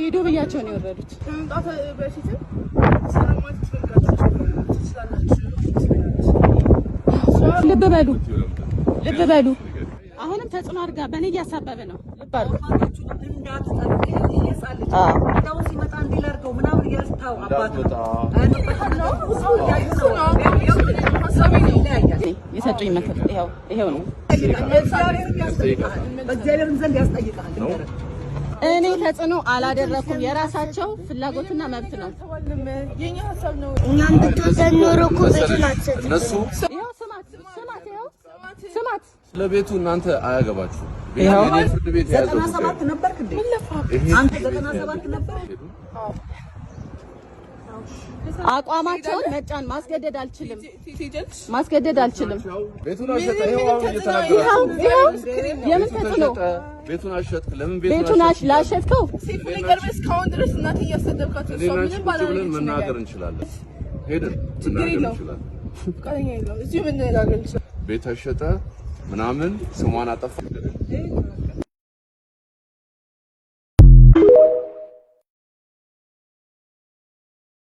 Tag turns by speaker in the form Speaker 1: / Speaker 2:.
Speaker 1: ሄዶ ብያቸው ነው የወረዱት
Speaker 2: ከመምጣት በፊት ሰላማት ትችላላችሁ
Speaker 1: ልብ በሉ አሁንም ተጽዕኖ አድርጋ በእኔ እያሳበበ ነው ልብ አድርጉ
Speaker 3: ታው ሲመጣ እንዲላርገው ምናምን እያልታው አባቱ
Speaker 1: የሰጡኝ ምክር ይሄው ነው
Speaker 3: በእግዚአብሔርም ዘንድ ያስጠይቃል
Speaker 1: እኔ ተጽዕኖ አላደረኩም የራሳቸው ፍላጎትና መብት ነው
Speaker 2: የኛ ሐሳብ ነው
Speaker 4: እኛ እንድትወዘን እኮ በስላችሁ
Speaker 5: እነሱ
Speaker 1: ስማት
Speaker 5: ለቤቱ እናንተ አያገባችሁ ቤቱ ፍርድ ቤት ያዘው
Speaker 3: 97 ነበር እንዴ አንተ 97 ነበር
Speaker 1: አቋማቸውን መጫን ማስገደድ አልችልም
Speaker 5: ቤቱን አሸጠ ይሄው አሁን እየተናገራችሁ
Speaker 1: የምን ተጽዕኖ
Speaker 5: ቤቱን አሸጥክ ለምን
Speaker 1: ቤቱን ላሸጥከው
Speaker 2: ሲፈለገርስ ካሁን ድረስ እናት እያሰደብካት ነው ምንም ባላለ
Speaker 5: መናገር እንችላለን ሄደን መናገር እንችላለን
Speaker 2: ቀለኛ ይላል እዚህ ምን ነገር
Speaker 5: ቤት አሸጠ ምናምን ስሟን አጠፋ